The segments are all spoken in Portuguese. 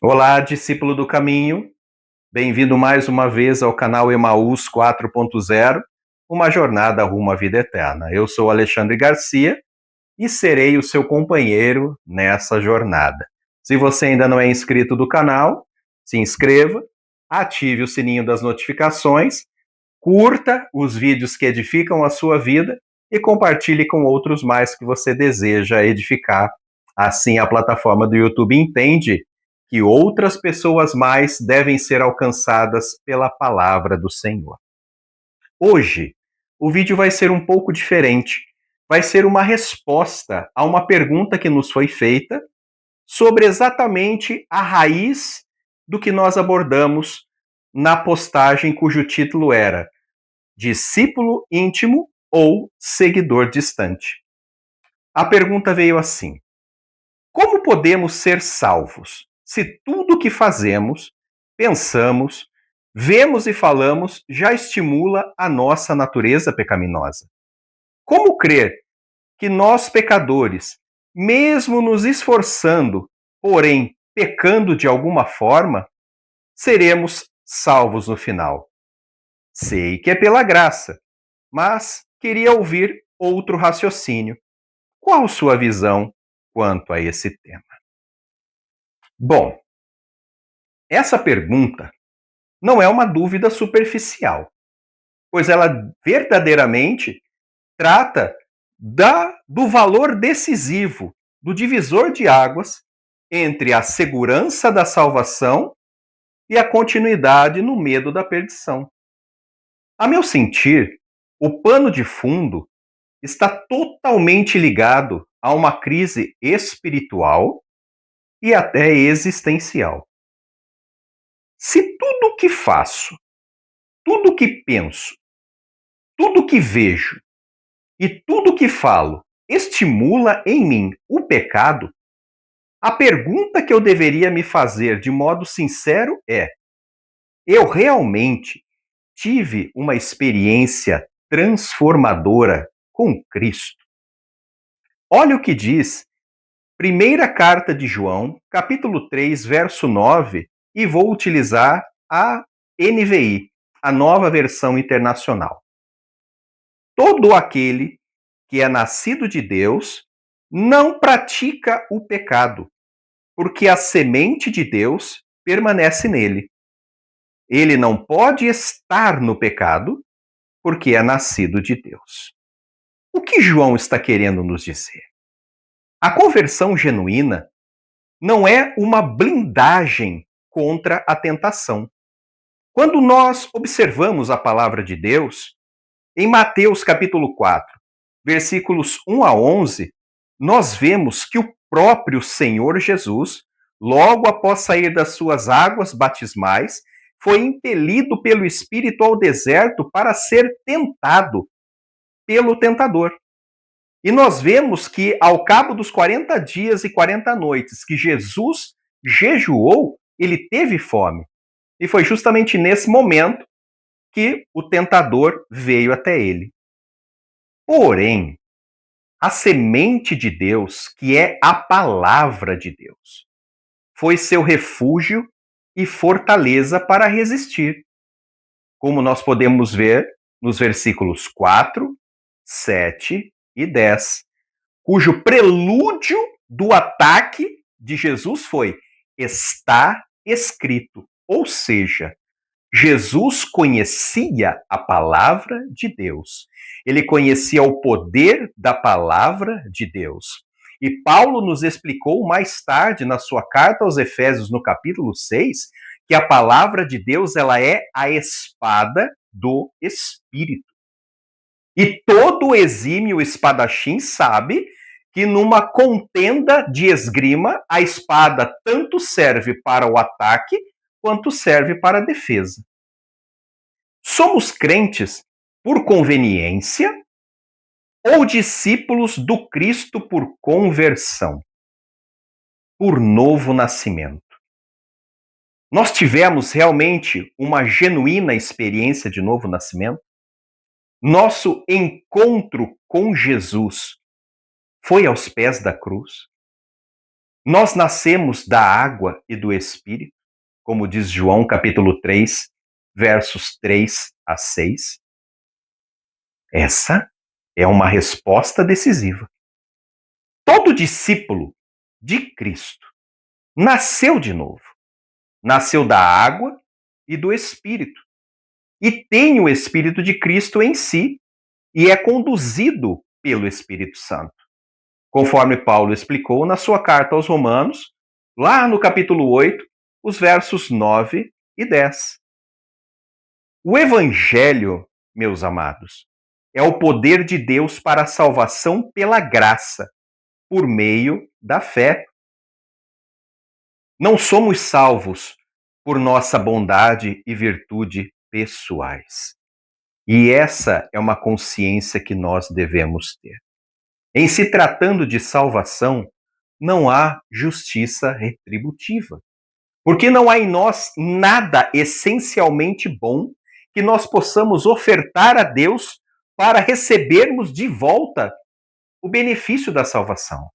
Olá, discípulo do caminho. Bem-vindo mais uma vez ao canal Emaús 4.0, uma jornada rumo à vida eterna. Eu sou Alexandre Garcia e serei o seu companheiro nessa jornada. Se você ainda não é inscrito do canal, se inscreva, ative o sininho das notificações, curta os vídeos que edificam a sua vida e compartilhe com outros mais que você deseja edificar. Assim, a plataforma do YouTube entende que outras pessoas mais devem ser alcançadas pela palavra do Senhor. Hoje, o vídeo vai ser um pouco diferente. Vai ser uma resposta a uma pergunta que nos foi feita sobre exatamente a raiz do que nós abordamos na postagem cujo título era Discípulo íntimo ou seguidor distante. A pergunta veio assim: como podemos ser salvos se tudo o que fazemos, pensamos, vemos e falamos já estimula a nossa natureza pecaminosa? Como crer que nós, pecadores, mesmo nos esforçando, porém pecando de alguma forma, seremos salvos no final? Sei que é pela graça, mas queria ouvir outro raciocínio. Qual sua visão quanto a esse tema? Bom, essa pergunta não é uma dúvida superficial, pois ela verdadeiramente trata do valor decisivo, do divisor de águas entre a segurança da salvação e a continuidade no medo da perdição. A meu sentir, o pano de fundo está totalmente ligado a uma crise espiritual e até existencial. Se tudo o que faço, tudo o que penso, tudo o que vejo e tudo o que falo estimula em mim o pecado, a pergunta que eu deveria me fazer de modo sincero é: eu realmente tive uma experiência transformadora com Cristo? Olha o que diz Primeira carta de João, capítulo 3, verso 9, e vou utilizar a NVI, a Nova Versão Internacional. Todo aquele que é nascido de Deus não pratica o pecado, porque a semente de Deus permanece nele. Ele não pode estar no pecado, porque é nascido de Deus. O que João está querendo nos dizer? A conversão genuína não é uma blindagem contra a tentação. Quando nós observamos a palavra de Deus, em Mateus capítulo 4, versículos 1 a 11, nós vemos que o próprio Senhor Jesus, logo após sair das suas águas batismais, foi impelido pelo Espírito ao deserto para ser tentado pelo tentador. E nós vemos que, ao cabo dos 40 dias e 40 noites que Jesus jejuou, ele teve fome. E foi justamente nesse momento que o tentador veio até ele. Porém, a semente de Deus, que é a palavra de Deus, foi seu refúgio e fortaleza para resistir, como nós podemos ver nos versículos 4, 7 e 10, cujo prelúdio do ataque de Jesus foi: está escrito. Ou seja, Jesus conhecia a palavra de Deus. Ele conhecia o poder da palavra de Deus. E Paulo nos explicou mais tarde, na sua carta aos Efésios, no capítulo 6, que a palavra de Deus ela é a espada do Espírito. E todo exímio espadachim sabe que numa contenda de esgrima, a espada tanto serve para o ataque quanto serve para a defesa. Somos crentes por conveniência ou discípulos do Cristo por conversão, por novo nascimento? Nós tivemos realmente uma genuína experiência de novo nascimento? Nosso encontro com Jesus foi aos pés da cruz? Nós nascemos da água e do Espírito, como diz João capítulo 3, versos 3 a 6. Essa é uma resposta decisiva. Todo discípulo de Cristo nasceu de novo. Nasceu da água e do Espírito. E tem o Espírito de Cristo em si e é conduzido pelo Espírito Santo. Conforme Paulo explicou na sua carta aos Romanos, lá no capítulo 8, os versos 9 e 10. O Evangelho, meus amados, é o poder de Deus para a salvação pela graça, por meio da fé. Não somos salvos por nossa bondade e virtude pessoais. E essa é uma consciência que nós devemos ter. Em se tratando de salvação, não há justiça retributiva. Porque não há em nós nada essencialmente bom que nós possamos ofertar a Deus para recebermos de volta o benefício da salvação.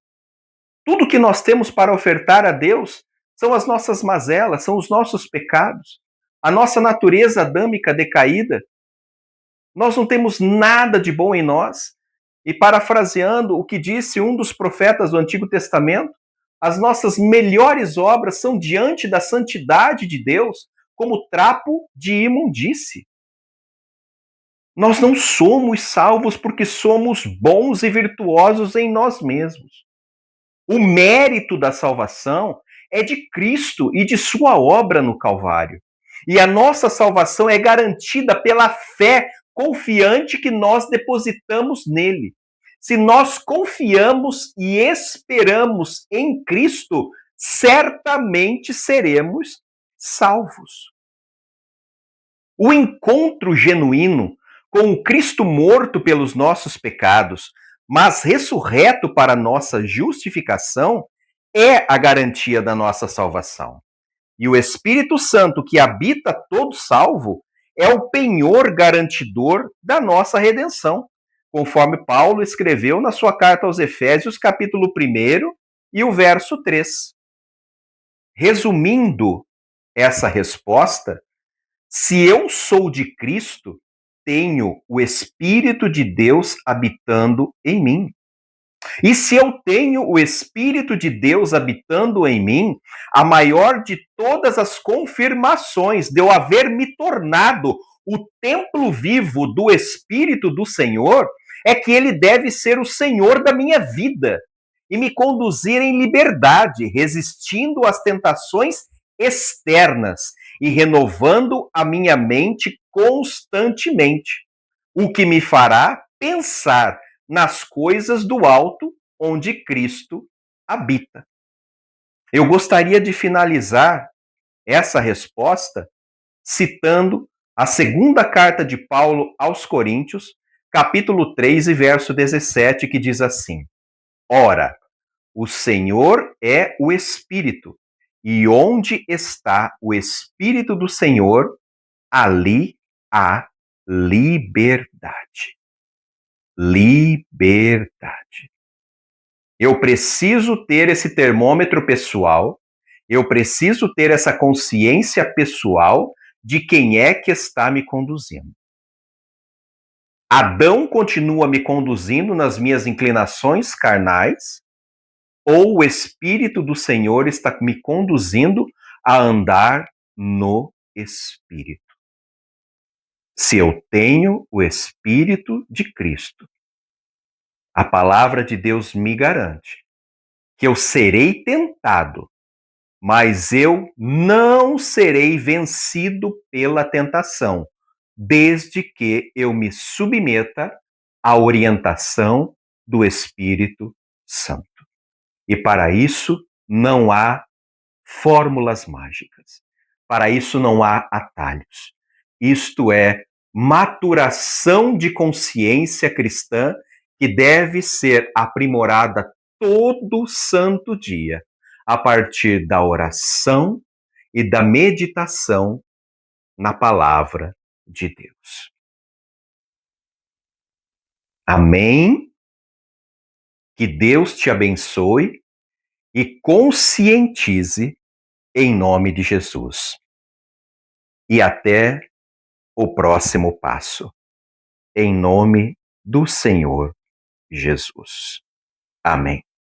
Tudo que nós temos para ofertar a Deus são as nossas mazelas, são os nossos pecados, a nossa natureza adâmica decaída. Nós não temos nada de bom em nós. E parafraseando o que disse um dos profetas do Antigo Testamento, as nossas melhores obras são diante da santidade de Deus como trapo de imundície. Nós não somos salvos porque somos bons e virtuosos em nós mesmos. O mérito da salvação é de Cristo e de sua obra no Calvário. E a nossa salvação é garantida pela fé confiante que nós depositamos nele. Se nós confiamos e esperamos em Cristo, certamente seremos salvos. O encontro genuíno com o Cristo morto pelos nossos pecados, mas ressurreto para nossa justificação, é a garantia da nossa salvação. E o Espírito Santo que habita todo salvo é o penhor garantidor da nossa redenção, conforme Paulo escreveu na sua carta aos Efésios, capítulo 1 e o verso 3. Resumindo essa resposta, se eu sou de Cristo, tenho o Espírito de Deus habitando em mim. E se eu tenho o Espírito de Deus habitando em mim, a maior de todas as confirmações de eu haver me tornado o templo vivo do Espírito do Senhor é que ele deve ser o Senhor da minha vida e me conduzir em liberdade, resistindo às tentações externas e renovando a minha mente constantemente, o que me fará pensar nas coisas do alto onde Cristo habita. Eu gostaria de finalizar essa resposta citando a segunda carta de Paulo aos Coríntios, capítulo 3 e verso 17, que diz assim: Ora, o Senhor é o Espírito, e onde está o Espírito do Senhor, ali há liberdade. Liberdade. Eu preciso ter esse termômetro pessoal, eu preciso ter essa consciência pessoal de quem é que está me conduzindo. Adão continua me conduzindo nas minhas inclinações carnais, ou o Espírito do Senhor está me conduzindo a andar no Espírito? Se eu tenho o Espírito de Cristo, a palavra de Deus me garante que eu serei tentado, mas eu não serei vencido pela tentação, desde que eu me submeta à orientação do Espírito Santo. E para isso não há fórmulas mágicas. Para isso não há atalhos. Isto é maturação de consciência cristã que deve ser aprimorada todo santo dia, a partir da oração e da meditação na palavra de Deus. Amém? Que Deus te abençoe e conscientize em nome de Jesus. E até o próximo passo, em nome do Senhor Jesus. Amém.